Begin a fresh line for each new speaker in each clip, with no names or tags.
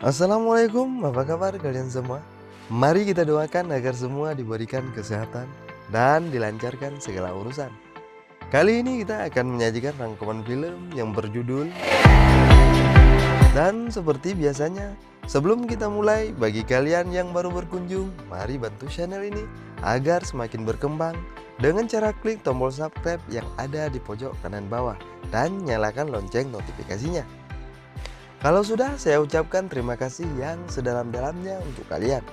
Assalamualaikum, apa kabar kalian semua? Mari kita doakan agar semua diberikan kesehatan dan dilancarkan segala urusan. Kali ini kita akan menyajikan rangkuman film yang berjudul. Dan seperti biasanya, sebelum kita mulai, bagi kalian yang baru berkunjung, mari bantu channel ini agar semakin berkembang dengan cara klik tombol subscribe yang ada di pojok kanan bawah dan nyalakan lonceng notifikasinya. Kalau sudah, saya ucapkan terima kasih yang sedalam-dalamnya untuk kalian.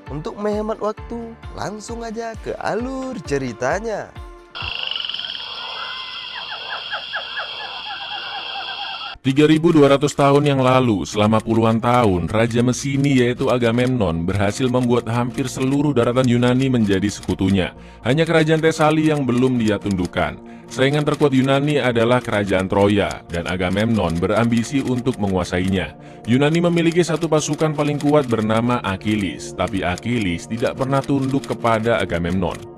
Untuk menghemat waktu, langsung aja ke alur ceritanya.
3.200 tahun yang lalu, selama puluhan tahun, Raja Mesini yaitu Agamemnon berhasil membuat hampir seluruh daratan Yunani menjadi sekutunya. Hanya kerajaan Tesali yang belum dia tundukkan. Saingan terkuat Yunani adalah kerajaan Troya, dan Agamemnon berambisi untuk menguasainya. Yunani memiliki satu pasukan paling kuat bernama Achilles, tapi Achilles tidak pernah tunduk kepada Agamemnon.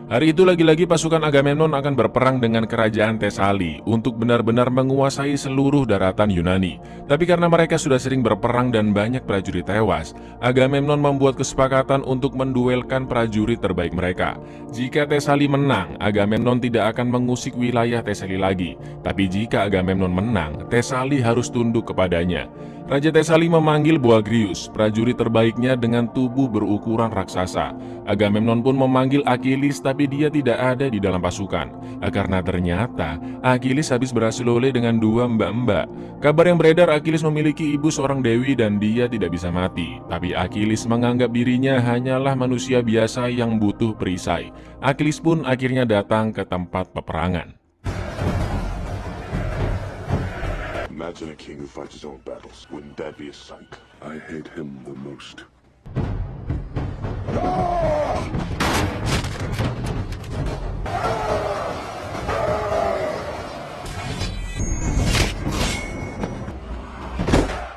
Hari itu lagi-lagi pasukan Agamemnon akan berperang dengan kerajaan Tesali untuk benar-benar menguasai seluruh daratan Yunani. Tapi karena mereka sudah sering berperang dan banyak prajurit tewas, Agamemnon membuat kesepakatan untuk menduelkan prajurit terbaik mereka. Jika Tesali menang, Agamemnon tidak akan mengusik wilayah Tesali lagi. Tapi jika Agamemnon menang, Tesali harus tunduk kepadanya. Raja Tesali memanggil Boagrius, prajurit terbaiknya dengan tubuh berukuran raksasa. Agamemnon pun memanggil Achilles, tapi dia tidak ada di dalam pasukan. Karena ternyata Achilles habis berhasil oleh dengan dua mbak-mbak. Kabar yang beredar, Achilles memiliki ibu seorang dewi dan dia tidak bisa mati. Tapi Achilles menganggap dirinya hanyalah manusia biasa yang butuh perisai. Achilles pun akhirnya datang ke tempat peperangan.
Imagine a king who fights his own battles. Wouldn't that be a sight? I hate him the most.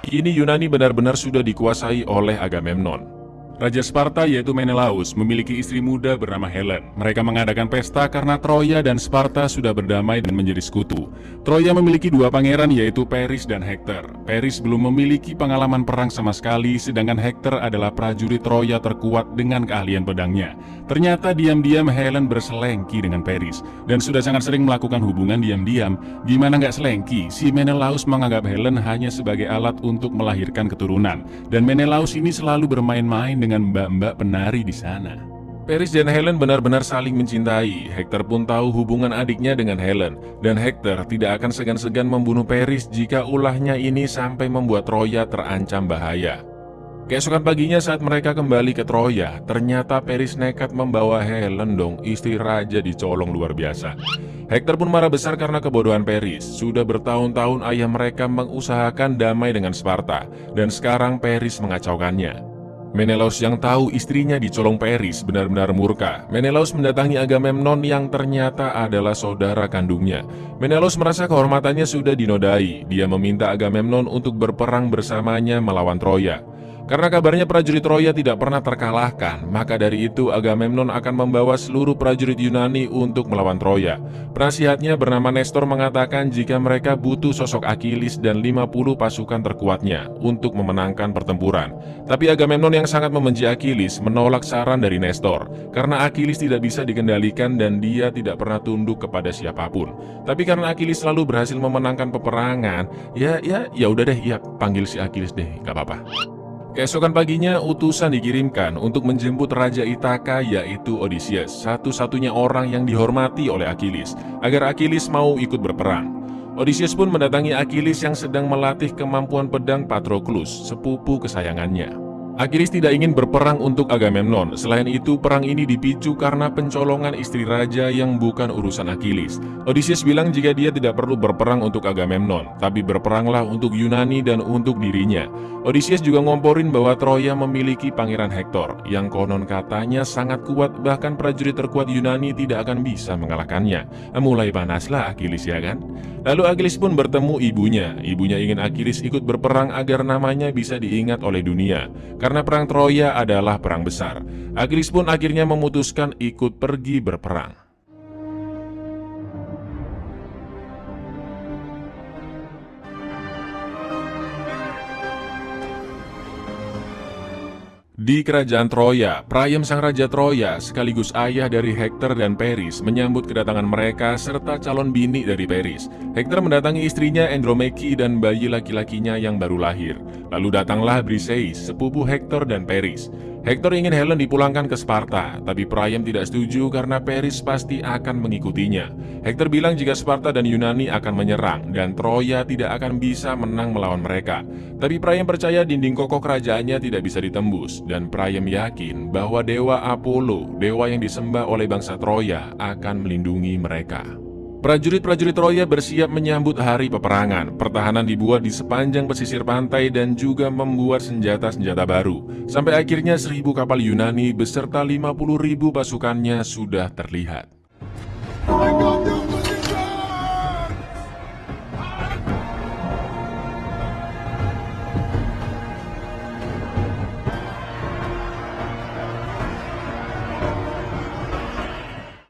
Kini Yunani benar-benar sudah dikuasai oleh Agamemnon. Raja Sparta yaitu Menelaus memiliki istri muda bernama Helen. Mereka mengadakan pesta karena Troya dan Sparta sudah berdamai dan menjadi sekutu. Troya memiliki dua pangeran yaitu Paris dan Hektor. Paris belum memiliki pengalaman perang sama sekali, sedangkan Hektor adalah prajurit Troya terkuat dengan keahlian pedangnya. Ternyata diam-diam Helen berselengki dengan Paris dan sudah sangat sering melakukan hubungan diam-diam. Gimana nggak selengki? Si Menelaus menganggap Helen hanya sebagai alat untuk melahirkan keturunan, dan Menelaus ini selalu bermain-main dengan mbak-mbak penari di sana. Paris dan Helen benar-benar saling mencintai. Hektor pun tahu hubungan adiknya dengan Helen, dan Hektor tidak akan segan-segan membunuh Paris jika ulahnya ini sampai membuat Troya terancam bahaya. Keesokan paginya saat mereka kembali ke Troya, ternyata Paris nekat membawa Helen dong, istri raja dicolong luar biasa. Hektor pun marah besar karena kebodohan Paris. Sudah bertahun-tahun ayah mereka mengusahakan damai dengan Sparta, dan sekarang Paris mengacaukannya. Menelaus yang tahu istrinya dicolong Paris benar-benar murka. Menelaus mendatangi Agamemnon yang ternyata adalah saudara kandungnya. Menelaus merasa kehormatannya sudah dinodai. Dia meminta Agamemnon untuk berperang bersamanya melawan Troya. Karena kabarnya prajurit Troya tidak pernah terkalahkan, maka dari itu Agamemnon akan membawa seluruh prajurit Yunani untuk melawan Troya. Penasihatnya bernama Nestor mengatakan jika mereka butuh sosok Achilles dan 50 pasukan terkuatnya untuk memenangkan pertempuran. Tapi Agamemnon yang sangat membenci Achilles menolak saran dari Nestor, karena Achilles tidak bisa dikendalikan dan dia tidak pernah tunduk kepada siapapun. Tapi karena Achilles selalu berhasil memenangkan peperangan, ya udah deh, ya panggil si Achilles deh, gak apa-apa. Keesokan paginya, utusan dikirimkan untuk menjemput Raja Ithaka yaitu Odysseus, satu-satunya orang yang dihormati oleh Achilles, agar Achilles mau ikut berperang. Odysseus pun mendatangi Achilles yang sedang melatih kemampuan pedang Patroclus, sepupu kesayangannya. Achilles tidak ingin berperang untuk Agamemnon. Selain itu, perang ini dipicu karena pencolongan istri raja yang bukan urusan Achilles. Odysseus bilang jika dia tidak perlu berperang untuk Agamemnon, tapi berperanglah untuk Yunani dan untuk dirinya. Odysseus juga ngomporin bahwa Troya memiliki pangeran Hektor, yang konon katanya sangat kuat, bahkan prajurit terkuat Yunani tidak akan bisa mengalahkannya. Mulai panaslah Achilles, ya kan? Lalu Achilles pun bertemu ibunya. Ibunya ingin Achilles ikut berperang agar namanya bisa diingat oleh dunia. Karena perang Troya adalah perang besar, Achilles pun akhirnya memutuskan ikut pergi berperang. Di kerajaan Troya, Priam sang raja Troya sekaligus ayah dari Hektor dan Paris menyambut kedatangan mereka serta calon bini dari Paris. Hektor mendatangi istrinya Andromache dan bayi laki-lakinya yang baru lahir. Lalu datanglah Briseis, sepupu Hektor dan Paris. Hektor ingin Helen dipulangkan ke Sparta, tapi Priam tidak setuju karena Paris pasti akan mengikutinya. Hektor bilang jika Sparta dan Yunani akan menyerang dan Troya tidak akan bisa menang melawan mereka. Tapi Priam percaya dinding kokoh kerajaannya tidak bisa ditembus, dan Priam yakin bahwa dewa Apollo, dewa yang disembah oleh bangsa Troya, akan melindungi mereka. Prajurit-prajurit Troya bersiap menyambut hari peperangan. Pertahanan dibuat di sepanjang pesisir pantai dan juga membuat senjata-senjata baru. Sampai akhirnya 1.000 kapal Yunani beserta 50.000 pasukannya sudah terlihat.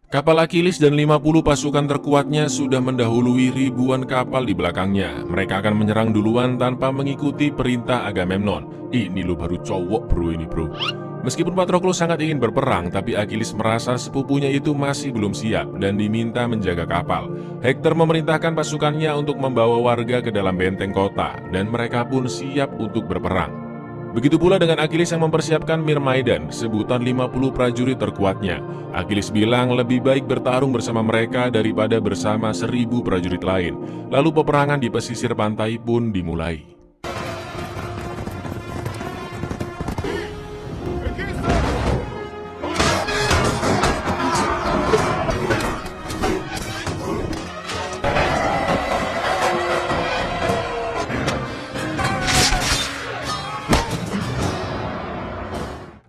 Kapal Achilles dan 50 pasukan terkuatnya sudah mendahului ribuan kapal di belakangnya. Mereka akan menyerang duluan tanpa mengikuti perintah Agamemnon. Ini lo baru cowok bro ini bro. Meskipun Patroclus sangat ingin berperang, tapi Achilles merasa sepupunya itu masih belum siap dan diminta menjaga kapal. Hektor memerintahkan pasukannya untuk membawa warga ke dalam benteng kota, dan mereka pun siap untuk berperang. Begitu pula dengan Achilles yang mempersiapkan Myrmidon, sebutan 50 prajurit terkuatnya. Achilles bilang lebih baik bertarung bersama mereka daripada bersama 1.000 prajurit lain. Lalu peperangan di pesisir pantai pun dimulai.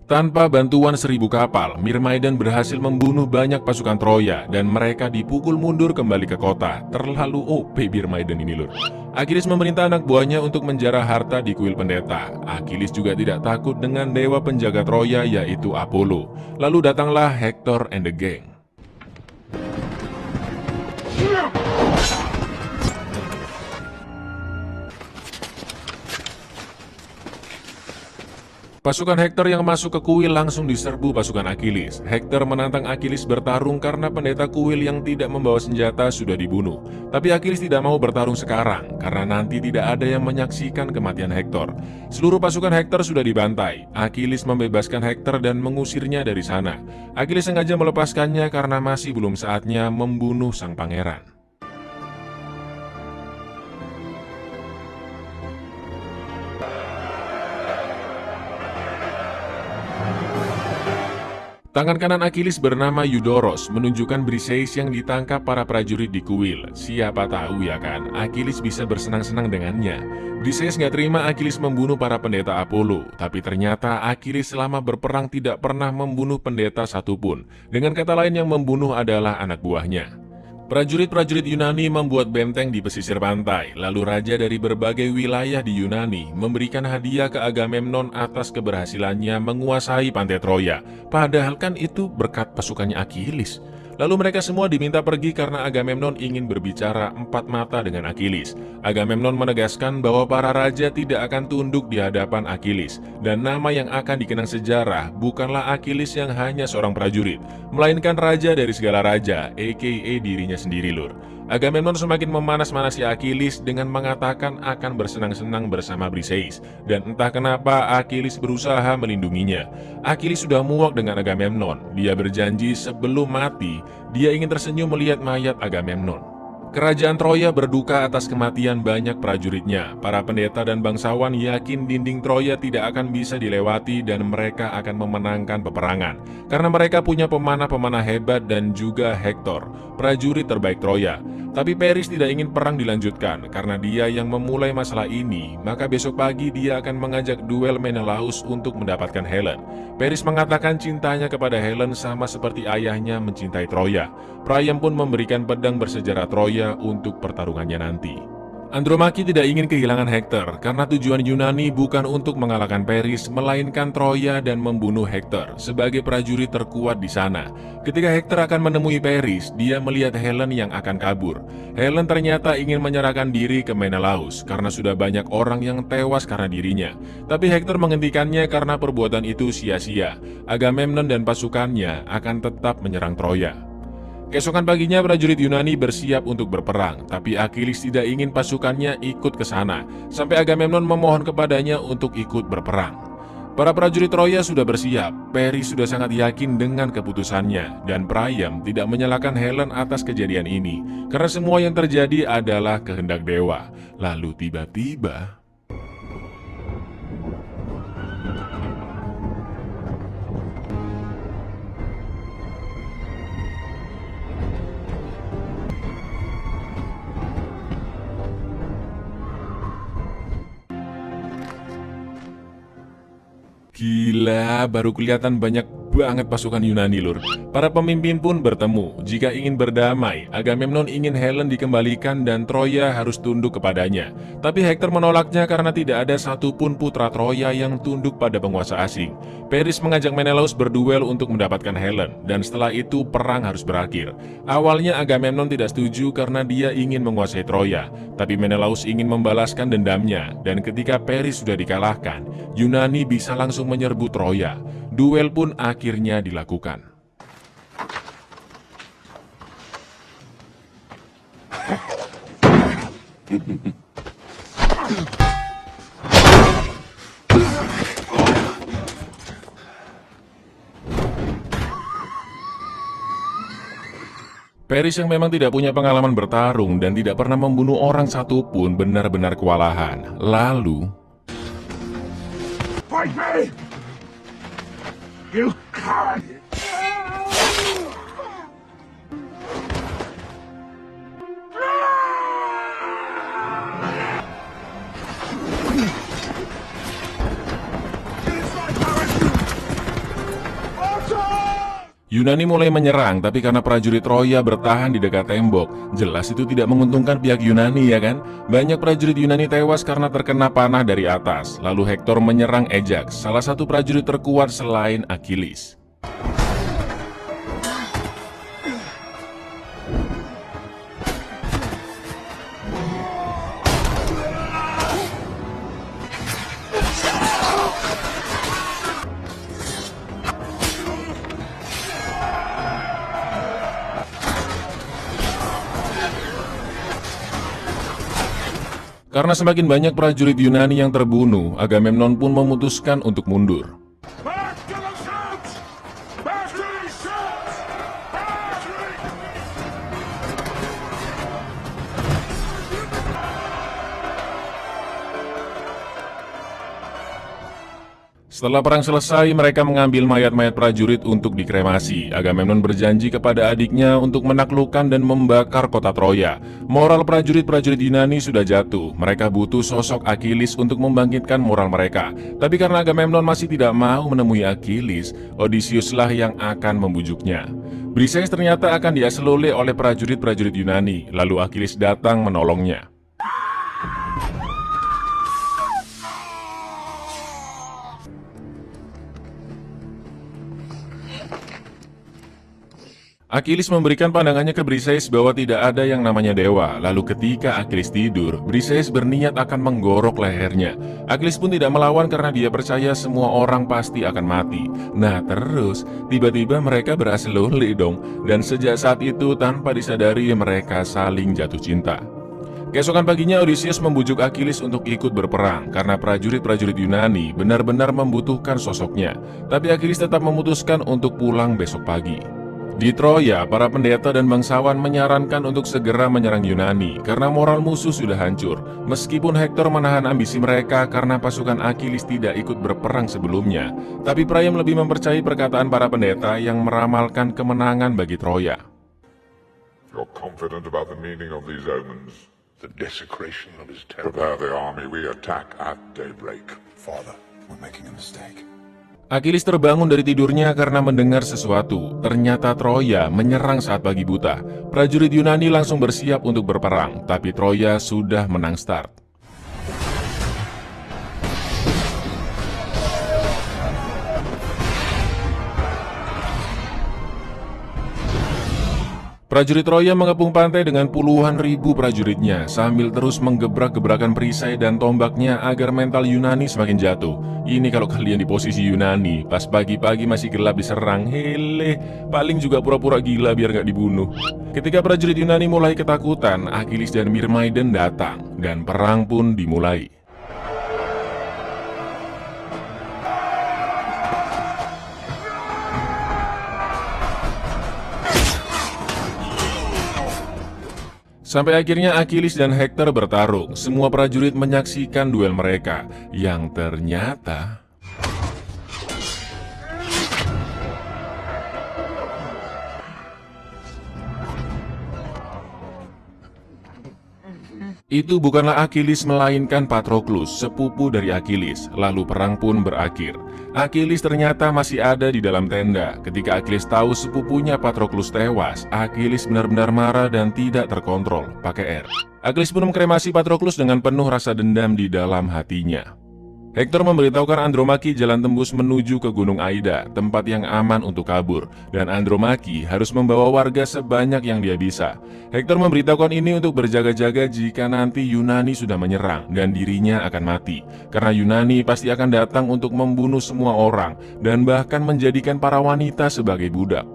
Tanpa bantuan 1.000 kapal, Myrmidon berhasil membunuh banyak pasukan Troya dan mereka dipukul mundur kembali ke kota. Terlalu OP Myrmidon ini lur. Achilles memerintah anak buahnya untuk menjarah harta di kuil pendeta. Achilles juga tidak takut dengan dewa penjaga Troya yaitu Apollo. Lalu datanglah Hector and the gang. Pasukan Hektor yang masuk ke kuil langsung diserbu pasukan Achilles. Hektor menantang Achilles bertarung karena pendeta kuil yang tidak membawa senjata sudah dibunuh. Tapi Achilles tidak mau bertarung sekarang, karena nanti tidak ada yang menyaksikan kematian Hektor. Seluruh pasukan Hektor sudah dibantai. Achilles membebaskan Hektor dan mengusirnya dari sana. Achilles sengaja melepaskannya karena masih belum saatnya membunuh sang pangeran. Tangan kanan Achilles bernama Eudoros menunjukkan Briseis yang ditangkap para prajurit di kuil. Siapa tahu ya kan, Achilles bisa bersenang-senang dengannya. Briseis nggak terima Achilles membunuh para pendeta Apollo, tapi ternyata Achilles selama berperang tidak pernah membunuh pendeta satupun. Dengan kata lain, yang membunuh adalah anak buahnya. Prajurit-prajurit Yunani membuat benteng di pesisir pantai, lalu raja dari berbagai wilayah di Yunani memberikan hadiah ke Agamemnon atas keberhasilannya menguasai pantai Troya. Padahal kan itu berkat pasukannya Achilles. Lalu mereka semua diminta pergi karena Agamemnon ingin berbicara empat mata dengan Achilles. Agamemnon menegaskan bahwa para raja tidak akan tunduk di hadapan Achilles, dan nama yang akan dikenang sejarah bukanlah Achilles yang hanya seorang prajurit, melainkan raja dari segala raja, aka dirinya sendiri lur. Agamemnon semakin memanas-manasi Achilles dengan mengatakan akan bersenang-senang bersama Briseis, dan entah kenapa Achilles berusaha melindunginya. Achilles sudah muak dengan Agamemnon. Dia berjanji sebelum mati, dia ingin tersenyum melihat mayat Agamemnon. Kerajaan Troya berduka atas kematian banyak prajuritnya. Para pendeta dan bangsawan yakin dinding Troya tidak akan bisa dilewati dan mereka akan memenangkan peperangan. Karena mereka punya pemanah-pemanah hebat dan juga Hektor, prajurit terbaik Troya. Tapi Paris tidak ingin perang dilanjutkan karena dia yang memulai masalah ini, maka besok pagi dia akan mengajak duel Menelaus untuk mendapatkan Helen. Paris mengatakan cintanya kepada Helen sama seperti ayahnya mencintai Troya. Priam pun memberikan pedang bersejarah Troya untuk pertarungannya nanti. Andromache tidak ingin kehilangan Hektor karena tujuan Yunani bukan untuk mengalahkan Paris, melainkan Troya dan membunuh Hektor sebagai prajurit terkuat di sana. Ketika Hektor akan menemui Paris, dia melihat Helen yang akan kabur. Helen ternyata ingin menyerahkan diri ke Menelaus karena sudah banyak orang yang tewas karena dirinya. Tapi Hektor menghentikannya karena perbuatan itu sia-sia. Agamemnon dan pasukannya akan tetap menyerang Troya. Keesokan paginya prajurit Yunani bersiap untuk berperang, tapi Achilles tidak ingin pasukannya ikut ke sana, sampai Agamemnon memohon kepadanya untuk ikut berperang. Para prajurit Troya sudah bersiap, Paris sudah sangat yakin dengan keputusannya, dan Priam tidak menyalahkan Helen atas kejadian ini, karena semua yang terjadi adalah kehendak dewa. Lalu tiba-tiba... Gila, baru kelihatan banyak banget pasukan Yunani, lur. Para pemimpin pun bertemu. Jika ingin berdamai, Agamemnon ingin Helen dikembalikan dan Troya harus tunduk kepadanya. Tapi Hektor menolaknya karena tidak ada satupun putra Troya yang tunduk pada penguasa asing. Paris mengajak Menelaus berduel untuk mendapatkan Helen, dan setelah itu perang harus berakhir. Awalnya Agamemnon tidak setuju karena dia ingin menguasai Troya, tapi Menelaus ingin membalaskan dendamnya, dan ketika Paris sudah dikalahkan, Yunani bisa langsung menyerbu Troya. Duel pun akhirnya dilakukan. Paris yang memang tidak punya pengalaman bertarung dan tidak pernah membunuh orang satupun benar-benar kewalahan. Lalu...
Fight me! You coward!
Yunani mulai menyerang, tapi karena prajurit Troya bertahan di dekat tembok, jelas itu tidak menguntungkan pihak Yunani, ya kan? Banyak prajurit Yunani tewas karena terkena panah dari atas. Lalu Hektor menyerang Ajax, salah satu prajurit terkuat selain Achilles. Karena semakin banyak prajurit Yunani yang terbunuh, Agamemnon pun memutuskan untuk mundur.
Back to the ships! Back to the ships!
Setelah perang selesai, mereka mengambil mayat-mayat prajurit untuk dikremasi. Agamemnon berjanji kepada adiknya untuk menaklukkan dan membakar kota Troya. Moral prajurit-prajurit Yunani sudah jatuh. Mereka butuh sosok Achilles untuk membangkitkan moral mereka. Tapi karena Agamemnon masih tidak mau menemui Achilles, Odysseuslah yang akan membujuknya. Briseis ternyata akan diaselole oleh prajurit-prajurit Yunani. Lalu Achilles datang menolongnya. Achilles memberikan pandangannya ke Briseis bahwa tidak ada yang namanya dewa. Lalu ketika Achilles tidur, Briseis berniat akan menggorok lehernya. Achilles pun tidak melawan karena dia percaya semua orang pasti akan mati. Nah terus, tiba-tiba mereka berhasil dong. Dan sejak saat itu tanpa disadari mereka saling jatuh cinta. Keesokan paginya Odysseus membujuk Achilles untuk ikut berperang karena prajurit-prajurit Yunani benar-benar membutuhkan sosoknya. Tapi Achilles tetap memutuskan untuk pulang besok pagi. Di Troya, para pendeta dan bangsawan menyarankan untuk segera menyerang Yunani karena moral musuh sudah hancur. Meskipun Hektor menahan ambisi mereka karena pasukan Achilles tidak ikut berperang sebelumnya, tapi Priam lebih mempercayai perkataan para pendeta yang meramalkan kemenangan bagi Troya.
You're confident about the meaning of these omens? The desecration of his temple. Prepare the army, we attack at daybreak.
Father, we're making a mistake.
Achilles terbangun dari tidurnya karena mendengar sesuatu. Ternyata Troya menyerang saat pagi buta. Prajurit Yunani langsung bersiap untuk berperang, tapi Troya sudah menang start. Prajurit Troya mengepung pantai dengan puluhan ribu prajuritnya sambil terus menggebrak-gebrakan perisai dan tombaknya agar mental Yunani semakin jatuh. Ini kalau kalian di posisi Yunani, pas pagi-pagi masih gelap diserang, hele, paling juga pura-pura gila biar gak dibunuh. Ketika prajurit Yunani mulai ketakutan, Achilles dan Myrmidon datang dan perang pun dimulai. Sampai akhirnya Achilles dan Hector bertarung. Semua prajurit menyaksikan duel mereka, yang ternyata itu bukanlah Achilles melainkan Patroclus, sepupu dari Achilles. Lalu perang pun berakhir. Achilles ternyata masih ada di dalam tenda. Ketika Achilles tahu sepupunya Patroclus tewas, Achilles benar-benar marah dan tidak terkontrol. Pakai R. Achilles pun mengkremasi Patroclus dengan penuh rasa dendam di dalam hatinya. Hector memberitahukan Andromache jalan tembus menuju ke Gunung Aida, tempat yang aman untuk kabur, dan Andromache harus membawa warga sebanyak yang dia bisa. Hector memberitahukan ini untuk berjaga-jaga jika nanti Yunani sudah menyerang dan dirinya akan mati, karena Yunani pasti akan datang untuk membunuh semua orang dan bahkan menjadikan para wanita sebagai budak.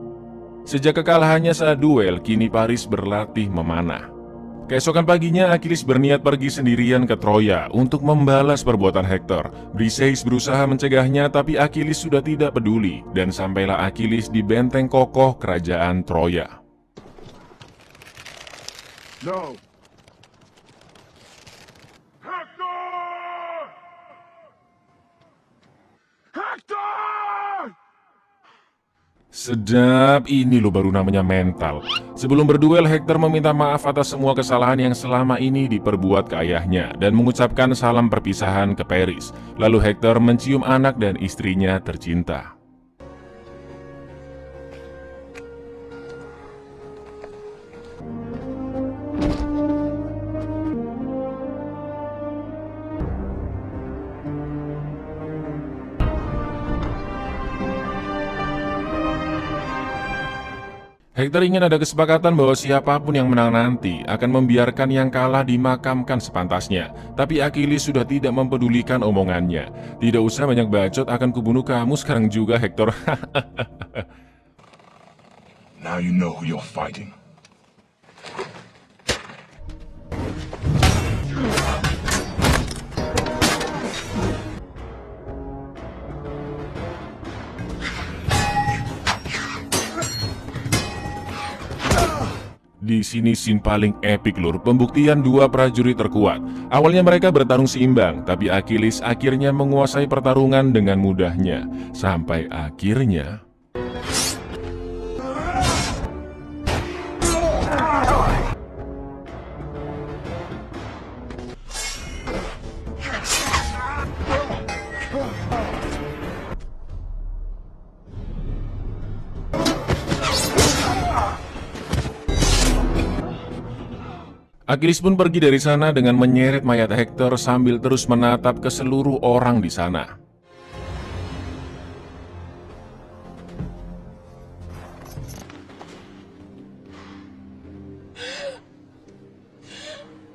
Sejak kekalahannya saat duel, kini Paris berlatih memanah. Keesokan paginya, Achilles berniat pergi sendirian ke Troya untuk membalas perbuatan Hector. Briseis berusaha mencegahnya, tapi Achilles sudah tidak peduli, dan sampailah Achilles di benteng kokoh kerajaan Troya.
No! Hector! Hector!
Sedap, ini loh baru namanya mental. Sebelum berduel, Hector meminta maaf atas semua kesalahan yang selama ini diperbuat ke ayahnya dan mengucapkan salam perpisahan ke Paris. Lalu Hector mencium anak dan istrinya tercinta. Hector ingin ada kesepakatan bahwa siapapun yang menang nanti akan membiarkan yang kalah dimakamkan sepantasnya. Tapi Achilles sudah tidak mempedulikan omongannya. Tidak usah banyak bacot, akan kubunuh kamu sekarang juga, Hector.
Now you know who you're fighting.
Di sini scene paling epic lur, pembuktian dua prajurit terkuat. Awalnya mereka bertarung seimbang, tapi Achilles akhirnya menguasai pertarungan dengan mudahnya. Sampai akhirnya Achilles pun pergi dari sana dengan menyeret mayat Hector sambil terus menatap ke seluruh orang di sana.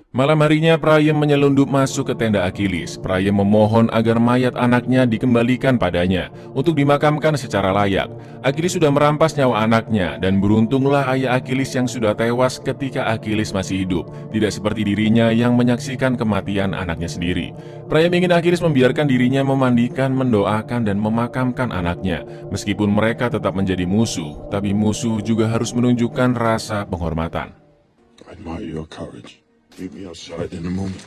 Malam harinya, Priam menyelundup masuk ke tenda Achilles. Priam memohon agar mayat anaknya dikembalikan padanya untuk dimakamkan secara layak. Achilles sudah merampas nyawa anaknya, dan beruntunglah ayah Achilles yang sudah tewas ketika Achilles masih hidup, tidak seperti dirinya yang menyaksikan kematian anaknya sendiri. Priam ingin Achilles membiarkan dirinya memandikan, mendoakan, dan memakamkan anaknya. Meskipun mereka tetap menjadi musuh, tapi musuh juga harus menunjukkan rasa penghormatan.
I admire your courage. Meet me outside in a moment.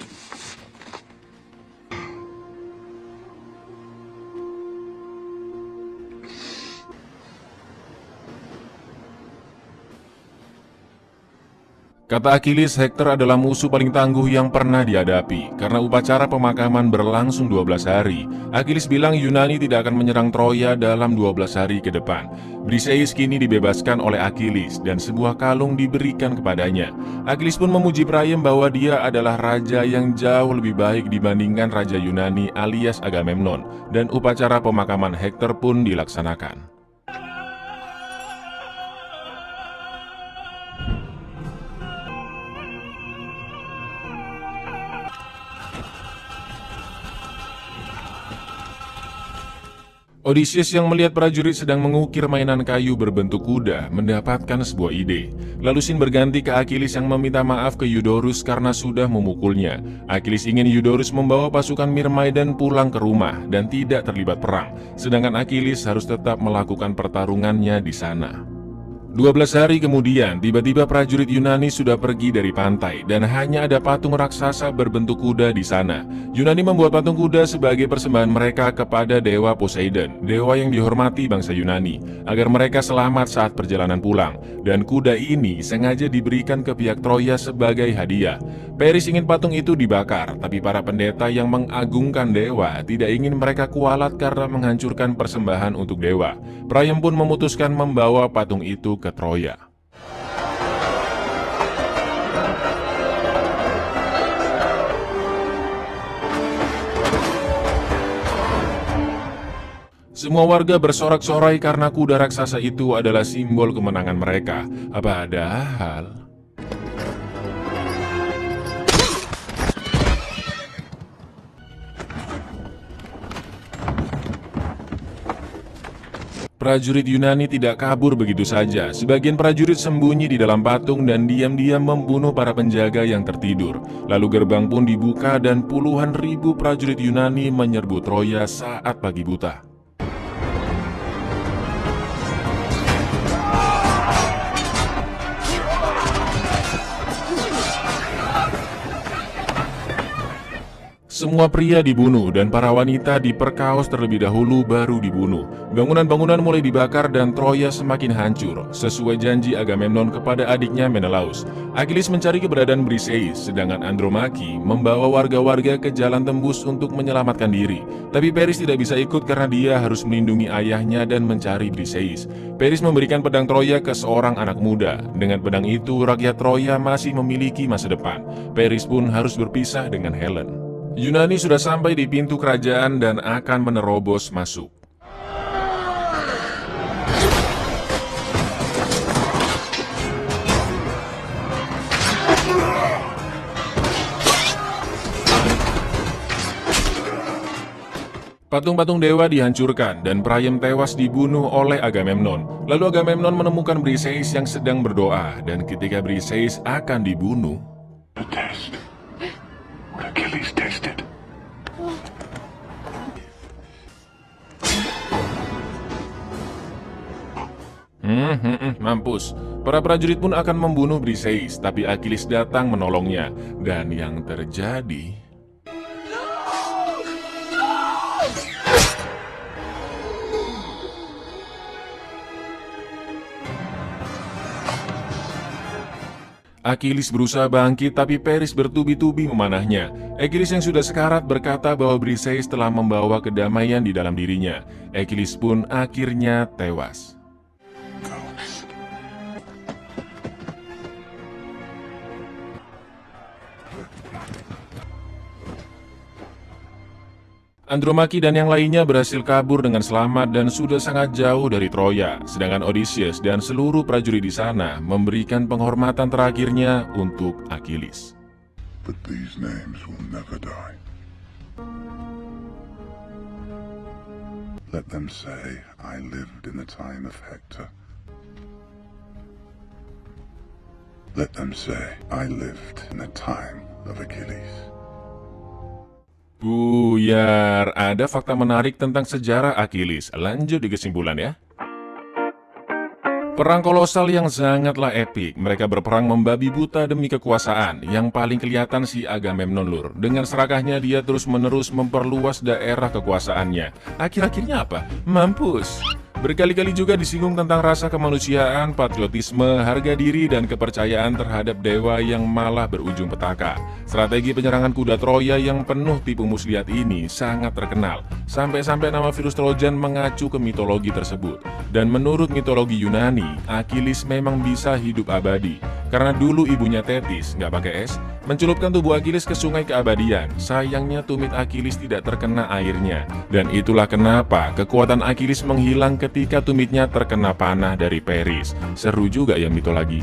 Kata Achilles, Hektor adalah musuh paling tangguh yang pernah dihadapi. Karena upacara pemakaman berlangsung 12 hari, Achilles bilang Yunani tidak akan menyerang Troya dalam 12 hari ke depan. Briseis kini dibebaskan oleh Achilles dan sebuah kalung diberikan kepadanya. Achilles pun memuji Priam bahwa dia adalah raja yang jauh lebih baik dibandingkan raja Yunani alias Agamemnon, dan upacara pemakaman Hektor pun dilaksanakan. Odysseus yang melihat prajurit sedang mengukir mainan kayu berbentuk kuda mendapatkan sebuah ide. Lalu scene berganti ke Achilles yang meminta maaf ke Eudorus karena sudah memukulnya. Achilles ingin Eudorus membawa pasukan Myrmidon pulang ke rumah dan tidak terlibat perang, sedangkan Achilles harus tetap melakukan pertarungannya di sana. 12 hari kemudian, tiba-tiba prajurit Yunani sudah pergi dari pantai dan hanya ada patung raksasa berbentuk kuda di sana. Yunani membuat patung kuda sebagai persembahan mereka kepada dewa Poseidon, dewa yang dihormati bangsa Yunani, agar mereka selamat saat perjalanan pulang. Dan kuda ini sengaja diberikan ke pihak Troya sebagai hadiah. Paris ingin patung itu dibakar, tapi para pendeta yang mengagungkan dewa tidak ingin mereka kualat karena menghancurkan persembahan untuk dewa. Priam pun memutuskan membawa patung itu ke Troya. Semua warga bersorak-sorai karena kuda raksasa itu adalah simbol kemenangan mereka. Padahal prajurit Yunani tidak kabur begitu saja. Sebagian prajurit sembunyi di dalam patung dan diam-diam membunuh para penjaga yang tertidur. Lalu gerbang pun dibuka dan puluhan ribu prajurit Yunani menyerbu Troya saat pagi buta. Semua pria dibunuh dan para wanita diperkaos terlebih dahulu baru dibunuh. Bangunan-bangunan mulai dibakar dan Troya semakin hancur, sesuai janji Agamemnon kepada adiknya Menelaus. Achilles mencari keberadaan Briseis, sedangkan Andromache membawa warga-warga ke jalan tembus untuk menyelamatkan diri. Tapi Paris tidak bisa ikut karena dia harus melindungi ayahnya dan mencari Briseis. Paris memberikan pedang Troya ke seorang anak muda. Dengan pedang itu, rakyat Troya masih memiliki masa depan. Paris pun harus berpisah dengan Helen. Yunani sudah sampai di pintu kerajaan dan akan menerobos masuk. Patung-patung dewa dihancurkan dan Priam tewas dibunuh oleh Agamemnon. Lalu Agamemnon menemukan Briseis yang sedang berdoa, dan ketika Briseis akan dibunuh,
The test. What Achilles tested.
mampus. Para prajurit pun akan membunuh Briseis, tapi Achilles datang menolongnya. Dan yang terjadi, Achilles berusaha bangkit, tapi Paris bertubi-tubi memanahnya. Achilles yang sudah sekarat berkata bahwa Briseis telah membawa kedamaian di dalam dirinya. Achilles pun akhirnya tewas. Andromache dan yang lainnya berhasil kabur dengan selamat dan sudah sangat jauh dari Troya. Sedangkan Odysseus dan seluruh prajurit di sana memberikan penghormatan terakhirnya untuk Achilles.
But these names will never die. Let them say I lived in the time of Hector. Let them say I lived in the time of Achilles.
Buyar, ada fakta menarik tentang sejarah Achilles. Lanjut di kesimpulan ya. Perang kolosal yang sangatlah epik. Mereka berperang membabi buta demi kekuasaan. Yang paling kelihatan si Agamemnon lur. Dengan serakahnya dia terus-menerus memperluas daerah kekuasaannya. Akhir-akhirnya apa? Mampus. Berkali-kali juga disinggung tentang rasa kemanusiaan, patriotisme, harga diri, dan kepercayaan terhadap dewa yang malah berujung petaka. Strategi penyerangan kuda Troya yang penuh tipu muslihat ini sangat terkenal, sampai-sampai nama virus Trojan mengacu ke mitologi tersebut. Dan menurut mitologi Yunani, Achilles memang bisa hidup abadi. Karena dulu ibunya Thetis, nggak pakai es, mencelupkan tubuh Achilles ke sungai keabadian. Sayangnya tumit Achilles tidak terkena airnya. Dan itulah kenapa kekuatan Achilles menghilang ketika tumitnya terkena panah dari Paris. Seru juga ya mitologi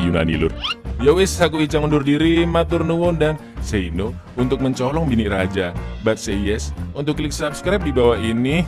Yunani lur. Yowis, aku Icang undur diri, matur nuwun dan say no untuk mencolong bini raja. But say yes untuk klik subscribe di bawah ini.